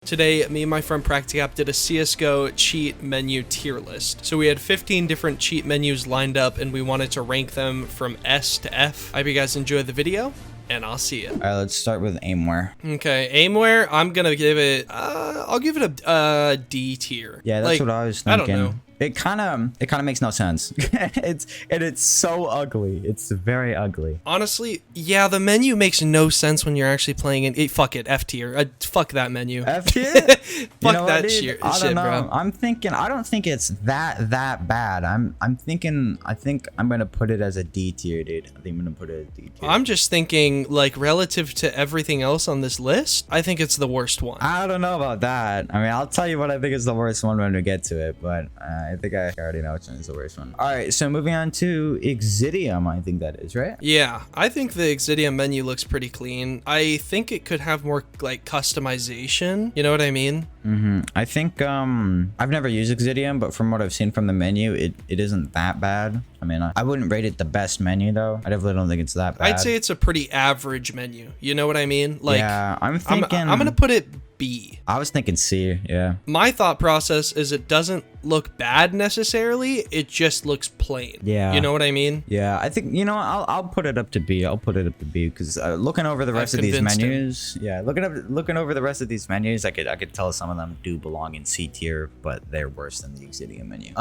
Today, me and my friend Practicap did a CSGO cheat menu tier list. So we had 15 different cheat menus lined up and we wanted to rank them from S to F. I hope you guys enjoy the video and I'll see you. All right, let's start with Aimware. Okay, Aimware, I'm gonna give it, I'll give it a D tier. Yeah, that's what I was thinking. I don't know. It kind of makes no sense. it's so ugly. It's very ugly. Honestly, yeah, the menu makes no sense when you're actually playing it. Fuck it, F tier. Fuck that menu. F tier? Fuck that shit, I don't know. bro. I'm thinking. I don't think it's that bad. I'm thinking. I think I'm gonna put it as a D tier, dude. I think I'm gonna put it as a D tier. I'm just thinking, like, relative to everything else on this list, I think it's the worst one. I don't know about that. I mean, I'll tell you what I think is the worst one when we get to it, but I think I already know which one is the worst one. All right, so moving on to Exidium, I think that is, right? Yeah, I think the Exidium menu looks pretty clean. I think it could have more, like, customization. You know what I mean? I think I've never used Exidium, but from what I've seen from the menu, it isn't that bad. I mean, I wouldn't rate it the best menu though. I definitely don't think it's that bad. I'd say it's a pretty average menu. You know what I mean? Like, yeah, I'm thinking I'm gonna put it B. I was thinking C, yeah. My thought process is it doesn't look bad necessarily, it just looks plain. Yeah. You know what I mean? Yeah, I think, you know, I'll put it up to B. I'll put it up to B because looking over the rest of these menus, yeah, looking over the rest of these menus, I could tell some of them do belong in C tier, but they're worse than the Exidium menu.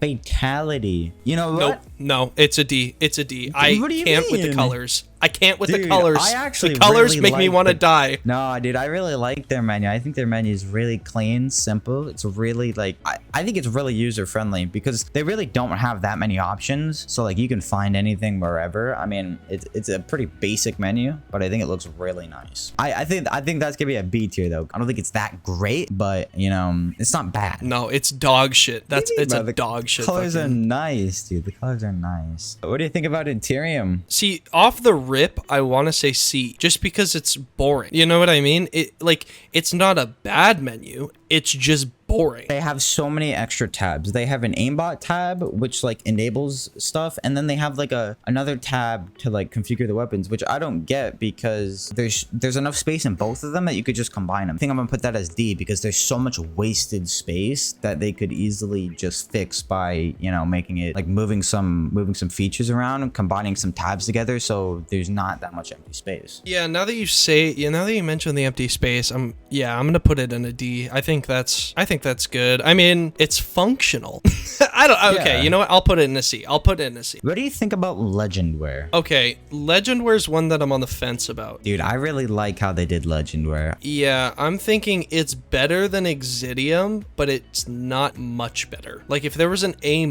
Fatality. You know what? Nope. No, it's a D. It's a D. I can't with the colors. I can't with the colors. The colors make me want to die. No, dude, I really like their menu. I think their menu is really clean, simple. It's really like, I think it's really user friendly because they really don't have that many options. So like you can find anything wherever. I mean, it's a pretty basic menu, but I think it looks really nice. I think that's gonna be a B tier though. I don't think it's that great, but you know, it's not bad. No, it's dog shit. It's a dog shit. Colors are nice, dude. The colors are nice. What do you think about Interium? See, off the rip, I want to say C, just because it's boring. You know what I mean? It's not a bad menu. It's just boring. They have so many extra tabs. They have an Aimbot tab, which like enables stuff, and then they have like another tab to like configure the weapons, which I don't get because there's enough space in both of them that you could just combine them. I think I'm gonna put that as D because there's so much wasted space that they could easily just fix by, you know, making it like moving some features around and combining some tabs together, so there's not that much empty space. Yeah, now that you mention the empty space, I'm gonna put it in a D. I think that's good. I mean, it's functional. Okay, you know what? I'll put it in a C. What do you think about Legendware? Okay, Legendware is one that I'm on the fence about. Dude, I really like how they did Legendware. Yeah, I'm thinking it's better than Exidium, but it's not much better. Like, if there was an A-,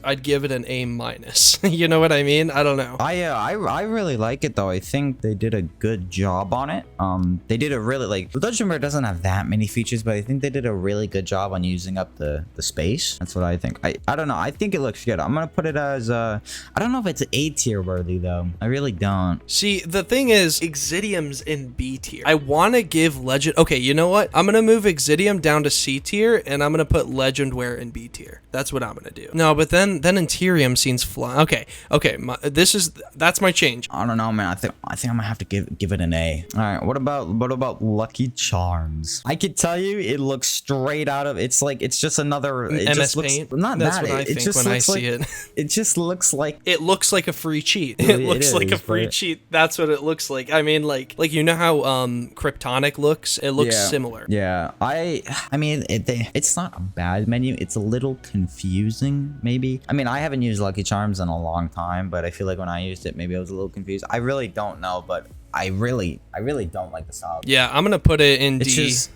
I'd give it an A-. You know what I mean? I don't know. I really like it though. I think they did a good job on it. They did a really, like, Legendware doesn't have that many features, but I think they did a really good job on using up the space. That's what I think. I don't know. I think it looks good. I'm gonna put it as I don't know if it's A tier worthy though. I really don't. See, the thing is, Exidium's in B tier. I want to give Legend. Okay, you know what? I'm gonna move Exidium down to C tier, and I'm gonna put Legendware in B tier. That's what I'm gonna do. No, but then Interium seems fly. Okay. That's my change. I don't know, man. I think I'm gonna have to give it an A. All right. What about Lucky Charms? I could tell you, it looks straight out of. It's like it's just another. It MS just looks, Paint. Not That's that. what I think when I see it. It just looks like. It looks like a free cheat. It looks like a free cheat. That's what it looks like. I mean, like you know how Kryptonic looks? It looks similar. Yeah. I mean, it's not a bad menu. It's a little confusing, maybe. I mean, I haven't used Lucky Charms in a long time, but I feel like when I used it, maybe I was a little confused. I really don't know, but I really don't like the style. Yeah, I'm gonna put it in D.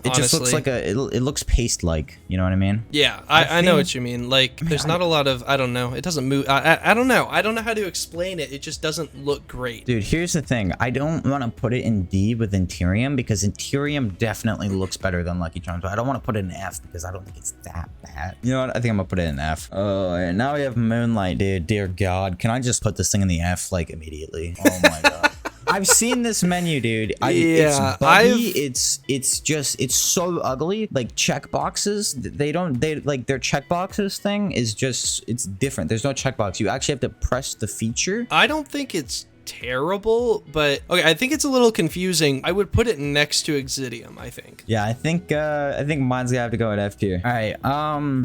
It just looks like it looks paste-like. You know what I mean? Yeah, I know what you mean. Like, there's not a lot of, I don't know. It doesn't move. I don't know. I don't know how to explain it. It just doesn't look great. Dude, here's the thing. I don't want to put it in D with Interium because Interium definitely looks better than Lucky Charms. But I don't want to put it in F because I don't think it's that bad. You know what? I think I'm gonna put it in F. Oh, and now we have Moonlight, dude. Dear God, can I just put this thing in the F like immediately? Oh my God. I've seen this menu, dude. It's buggy. It's so ugly. Like checkboxes, they like their checkboxes thing is just, it's different. There's no checkbox. You actually have to press the feature. I don't think it's terrible, but okay, I think it's a little confusing. I would put it next to Exidium, I think. Yeah, I think mine's gonna have to go at F tier. All right,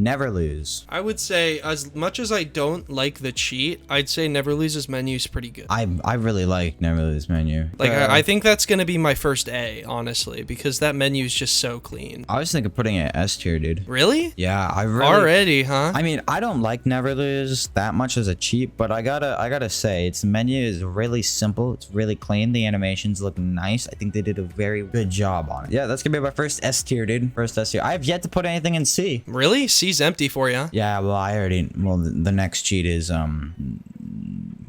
never lose. I would say, as much as I don't like the cheat, I'd say Never Lose's menu is pretty good. I really like never lose menu. Like, I think that's gonna be my first A, honestly, because that menu is just so clean. I was thinking putting it S tier, dude. Really? Yeah, I really. Already, huh? I mean, I don't like never lose that much as a cheat, but I gotta say, its menu is really simple. It's really clean. The animations look nice. I think they did a very good job on it. Yeah, that's gonna be my first S tier, dude. First S tier. I have yet to put anything in C. Really? C's empty for you? Yeah, well, the next cheat is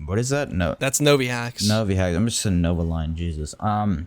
what is that? No, that's Novi Hacks. Novi Hacks. I'm just saying Nova line. Jesus.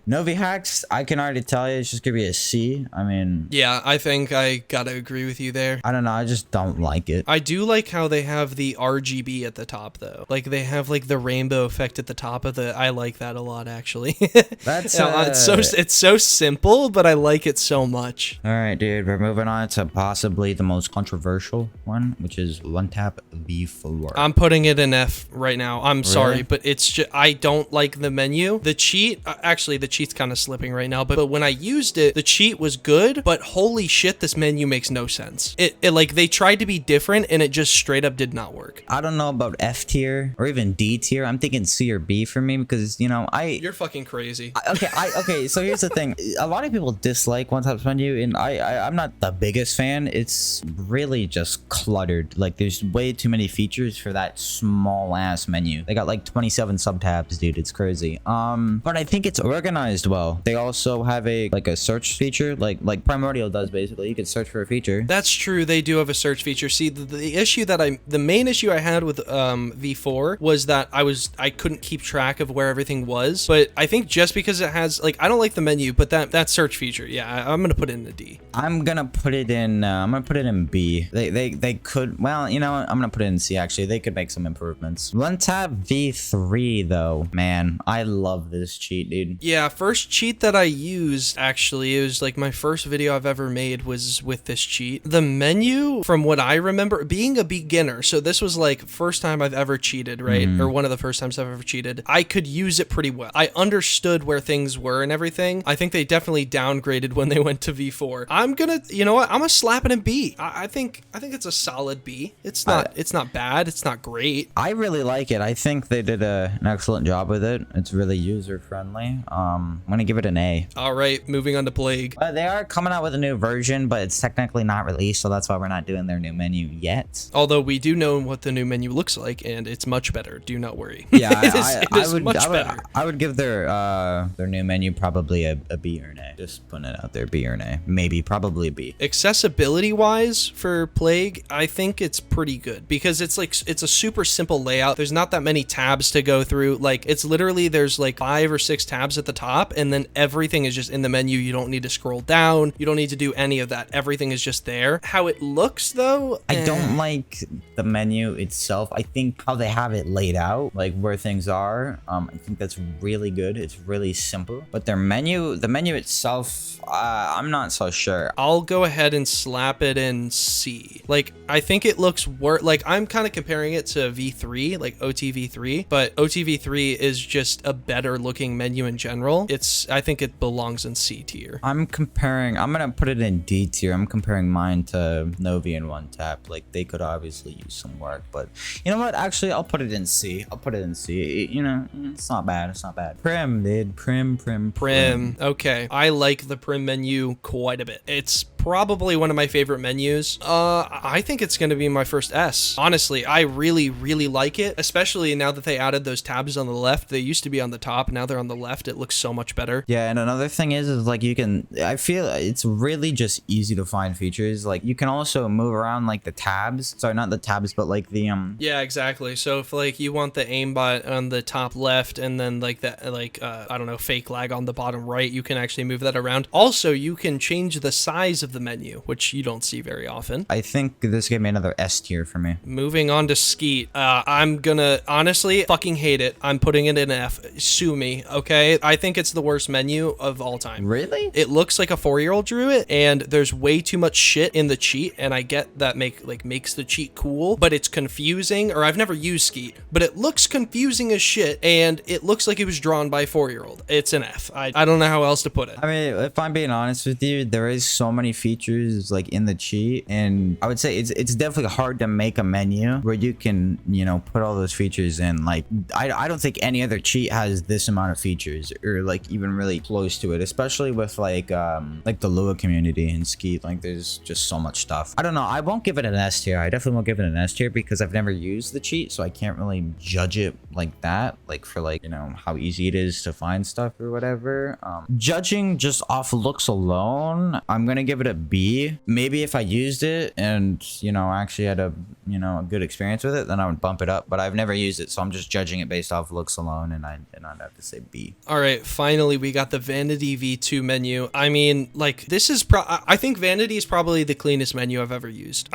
Novi Hacks. I can already tell you, it's just gonna be a C. I mean, yeah, I think I gotta agree with you there. I don't know. I just don't like it. I do like how they have the RGB at the top, though. Like, they have like the rainbow effect at the top of the. I like that a lot, actually. That's it's so simple, but I like it so much. All right, dude. We're moving on to possibly the most controversial one, which is One Tap V4. I'm putting it in F right now. I'm sorry, Really? but it's just, I don't like the menu. The cheat, actually, the cheat's kind of slipping right now, but when I used it, the cheat was good, but holy shit, this menu makes no sense. It like, they tried to be different, and it just straight up did not work. I don't know about F tier or even D tier. I'm thinking C or B for me because, you know, You're fucking crazy. Okay, so here's the thing. A lot of people dislike One Tap's menu, and I'm not the biggest fan. It's really just cluttered. Like, there's way too many features for that small ass menu. They got like 27 subtabs, dude. It's crazy. But I think it's organized well. They also have a search feature, like Primordial does. Basically, you can search for a feature. That's true. They do have a search feature. See, the main issue I had with V4 was that I couldn't keep track of where everything was. But I think just because it has, like, I don't like the menu, but that search feature, yeah, I'm gonna put it in the D. I'm gonna put it in B. They could, well, you know what? I'm gonna put it in C. Actually, they could make some improvements. One Tap V3 though, man, I love this cheat, dude. Yeah, first cheat that I used, actually, it was like my first video I've ever made was with this cheat. The menu, from what I remember, being a beginner, so this was like first time I've ever cheated, right? Or one of the first times I've ever cheated. I could use it pretty well. I understood where things were and everything. I think they definitely downgraded when they went to V4. I'm gonna, you know what? I'm gonna slap it in B. I think it's a solid B. It's not bad. It's not great. I really like it. I think they did an excellent job with it. It's really user friendly. I'm gonna give it an A. All right, moving on to Plague. They are coming out with a new version, but it's technically not released, so that's why we're not doing their new menu yet. Although we do know what the new menu looks like, and it's much better. Do not worry. Yeah, it is much better. I would give their new menu probably a B or an A. Just putting it out there, B or an A. Maybe, probably a B. Accessibility wise for Plague, I think it's pretty good because it's a super simple layout. There's not that many tabs to go through. Like, it's literally, there's like 5 or 6 tabs at the top, and then everything is just in the menu. You don't need to scroll down. You don't need to do any of that. Everything is just there. How it looks though, I don't like the menu itself. I think how they have it laid out, like where things are, I think that's really good. It's really simple, but the menu itself, I'm not so sure. I'll go ahead and slap it in C. Like, I think it looks like, I'm kind of comparing it to V3, like OTV3, but OTV3 is just a better looking menu in general. I think it belongs in C tier. I'm gonna put it in D tier. I'm comparing mine to Novi and One Tap. Like, they could obviously use some work, but you know what? Actually, I'll put it in C. You know, it's not bad. It's not bad. Prim, dude. Prim. Okay. I like the Prim menu quite a bit. It's probably one of my favorite menus. I think it's going to be my first S. Honestly, I really, really like it, especially now that they added those tabs on the left. They used to be on the top. Now they're on the left. It looks so much better. Yeah, and another thing is like, I feel it's really just easy to find features. Like, you can also move around like the tabs. Sorry, not the tabs, but like the Yeah, exactly. So if like you want the aimbot on the top left and then like that, I don't know, fake lag on the bottom right, you can actually move that around. Also, you can change the size of the menu, which you don't see very often. I think this gave me another S tier for me. Moving on to Skeet. I'm gonna honestly, fucking hate it. I'm putting it in F. Sue me, okay? I think it's the worst menu of all time. Really? It looks like a 4-year-old drew it, and there's way too much shit in the cheat, and I get that makes the cheat cool, but it's confusing, or I've never used Skeet, but it looks confusing as shit, and it looks like it was drawn by a 4-year-old. It's an F. I don't know how else to put it. I mean, if I'm being honest with you, there is so many features like in the cheat, and I would say it's definitely hard to make a menu where you can, you know, put all those features in. Like, I don't think any other cheat has this amount of features, or like even really close to it, especially with like the Lua community and Skeet. Like, there's just so much stuff. I don't know. I won't give it an S tier. I definitely won't give it an S tier because I've never used the cheat, so I can't really judge it like that, like for like, you know, how easy it is to find stuff or whatever. Judging just off looks alone, I'm gonna give it a B. Maybe if I used it and, you know, actually had a, you know, a good experience with it, then I would bump it up, but I've never used it, so I'm just judging it based off looks alone, and I'd have to say B. All right, finally we got the Vanity V2 menu. I mean, like, this is I think Vanity is probably the cleanest menu I've ever used,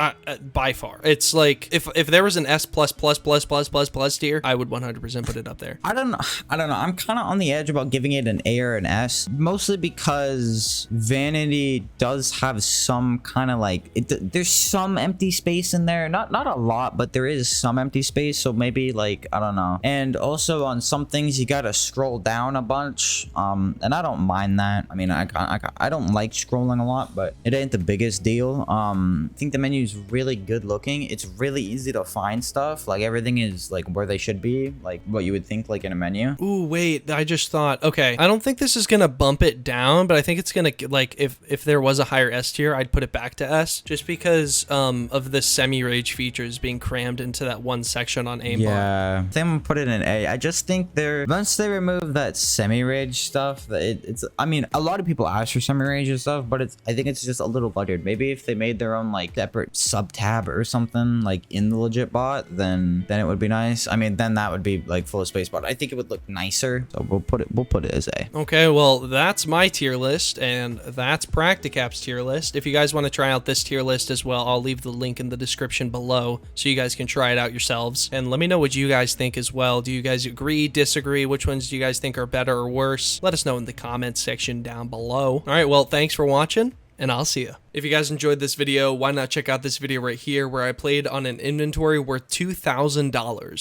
by far. It's like, if there was an S++++++ tier, I would 100% put it up there. I don't know. I'm kind of on the edge about giving it an A or an S, mostly because Vanity does have some kind of like, there's some empty space in there. Not a lot, but there is some empty space. So maybe like, I don't know. And also on some things, you got to scroll down a bunch. And I don't mind that. I mean, I don't like scrolling a lot, but it ain't the biggest deal. I think the menu is really good looking. It's really easy to find stuff. Like, everything is like where they should be, like what you would think like in a menu. Ooh, wait, I just thought, okay, I don't think this is gonna bump it down, but I think it's gonna, like, if there was a higher S tier, I'd put it back to S, just because of the semi-rage features being crammed into that one section on Aimbot. Yeah, I think I'm gonna put it in A. I just think once they remove that semi-rage stuff, it's, I mean, a lot of people ask for semi-rage and stuff, but I think it's just a little buttered. Maybe if they made their own like separate sub tab or something like in the legit bot, then it would be nice. I mean, then that would be like full of space, but I think it would look nicer. So we'll put it as A. Okay, well, that's my tier list, and that's Practicap's tier list. If you guys want to try out this tier list as well, I'll leave the link in the description below so you guys can try it out yourselves. And let me know what you guys think as well. Do you guys agree, disagree? Which ones do you guys think are better or worse? Let us know in the comments section down below. All right, well, thanks for watching, and I'll see you. If you guys enjoyed this video, why not check out this video right here where I played on an inventory worth $2,000.